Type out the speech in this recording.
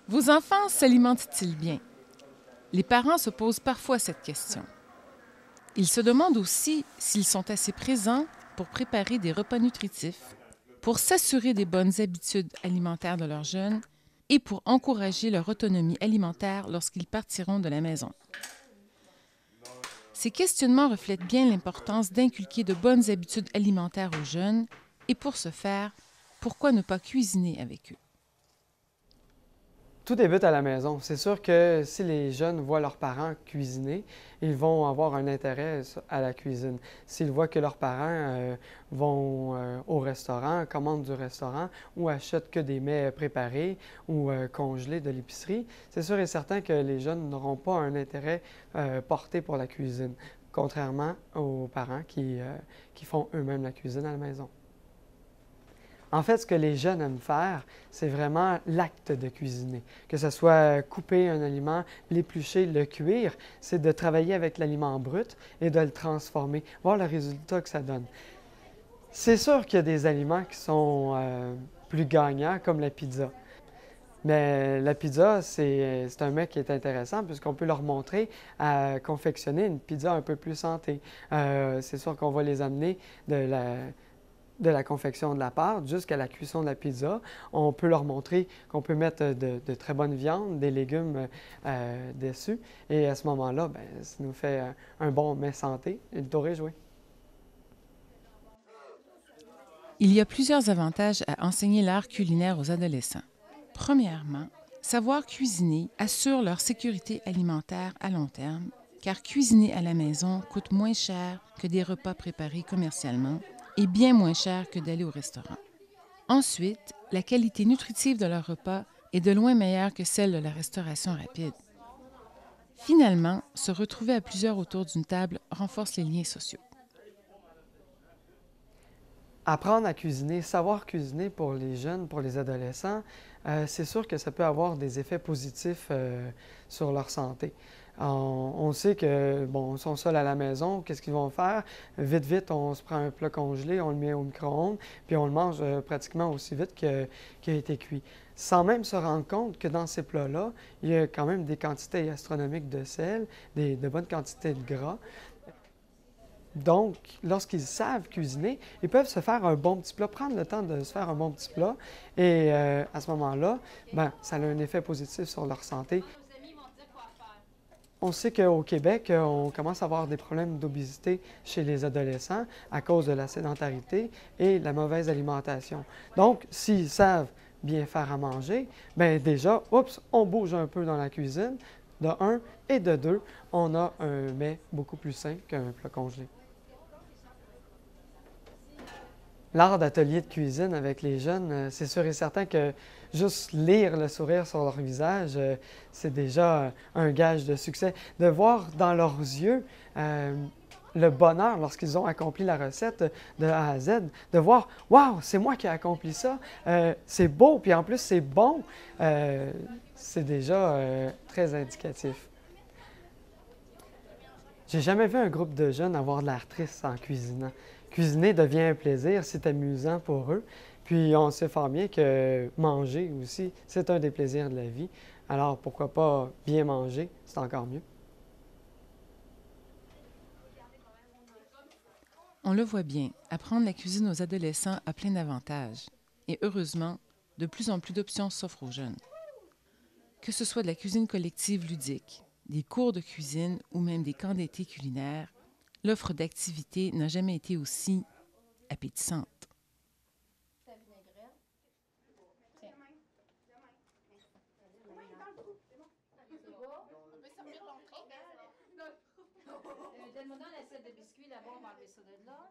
Vos enfants s'alimentent-ils bien? Les parents se posent parfois cette question. Ils se demandent aussi s'ils sont assez présents pour préparer des repas nutritifs, pour s'assurer des bonnes habitudes alimentaires de leurs jeunes et pour encourager leur autonomie alimentaire lorsqu'ils partiront de la maison. Ces questionnements reflètent bien l'importance d'inculquer de bonnes habitudes alimentaires aux jeunes et pour ce faire, pourquoi ne pas cuisiner avec eux? Tout débute à la maison. C'est sûr que si les jeunes voient leurs parents cuisiner, ils vont avoir un intérêt à la cuisine. S'ils voient que leurs parents vont au restaurant, commandent du restaurant ou achètent que des mets préparés ou congelés de l'épicerie, c'est sûr et certain que les jeunes n'auront pas un intérêt porté pour la cuisine, contrairement aux parents qui font eux-mêmes la cuisine à la maison. En fait, ce que les jeunes aiment faire, c'est vraiment l'acte de cuisiner. Que ce soit couper un aliment, l'éplucher, le cuire, c'est de travailler avec l'aliment brut et de le transformer, voir le résultat que ça donne. C'est sûr qu'il y a des aliments qui sont plus gagnants, comme la pizza. Mais la pizza, c'est un mets qui est intéressant puisqu'on peut leur montrer à confectionner une pizza un peu plus santé. C'est sûr qu'on va les amener de la confection de la pâte jusqu'à la cuisson de la pizza. On peut leur montrer qu'on peut mettre de très bonnes viandes, des légumes dessus. Et à ce moment-là, ben, ça nous fait un bon mets santé et le tour est joué. Il y a plusieurs avantages à enseigner l'art culinaire aux adolescents. Premièrement, savoir cuisiner assure leur sécurité alimentaire à long terme, car cuisiner à la maison coûte moins cher que des repas préparés commercialement et bien moins cher que d'aller au restaurant. Ensuite, la qualité nutritive de leur repas est de loin meilleure que celle de la restauration rapide. Finalement, se retrouver à plusieurs autour d'une table renforce les liens sociaux. Apprendre à cuisiner, savoir cuisiner pour les jeunes, pour les adolescents, c'est sûr que ça peut avoir des effets positifs sur leur santé. On sait que, bon, ils sont seuls à la maison, qu'est-ce qu'ils vont faire? Vite, vite, on se prend un plat congelé, on le met au micro-ondes, puis on le mange pratiquement aussi vite qu'il a été cuit. Sans même se rendre compte que dans ces plats-là, il y a quand même des quantités astronomiques de sel, de bonnes quantités de gras. Donc, lorsqu'ils savent cuisiner, ils peuvent se faire un bon petit plat, prendre le temps de se faire un bon petit plat. Et à ce moment-là, ben, ça a un effet positif sur leur santé. On sait qu'au Québec, on commence à avoir des problèmes d'obésité chez les adolescents à cause de la sédentarité et la mauvaise alimentation. Donc, s'ils savent bien faire à manger, bien déjà, oups, on bouge un peu dans la cuisine, de un, et de deux, on a un mets beaucoup plus sain qu'un plat congelé. L'art d'atelier de cuisine avec les jeunes, c'est sûr et certain que juste lire le sourire sur leur visage, c'est déjà un gage de succès. De voir dans leurs yeux le bonheur lorsqu'ils ont accompli la recette de A à Z, de voir waouh, c'est moi qui ai accompli ça, c'est beau, puis en plus c'est bon, c'est déjà très indicatif. J'ai jamais vu un groupe de jeunes avoir de l'air triste en cuisinant. Cuisiner devient un plaisir, c'est amusant pour eux. Puis on sait fort bien que manger aussi, c'est un des plaisirs de la vie. Alors pourquoi pas bien manger, c'est encore mieux. On le voit bien, apprendre la cuisine aux adolescents a plein d'avantages. Et heureusement, de plus en plus d'options s'offrent aux jeunes. Que ce soit de la cuisine collective ludique, des cours de cuisine ou même des camps d'été culinaires, l'offre d'activités n'a jamais été aussi appétissante. Donne-moi donc l'assiette de biscuits là-bas, on va enlever ça de là.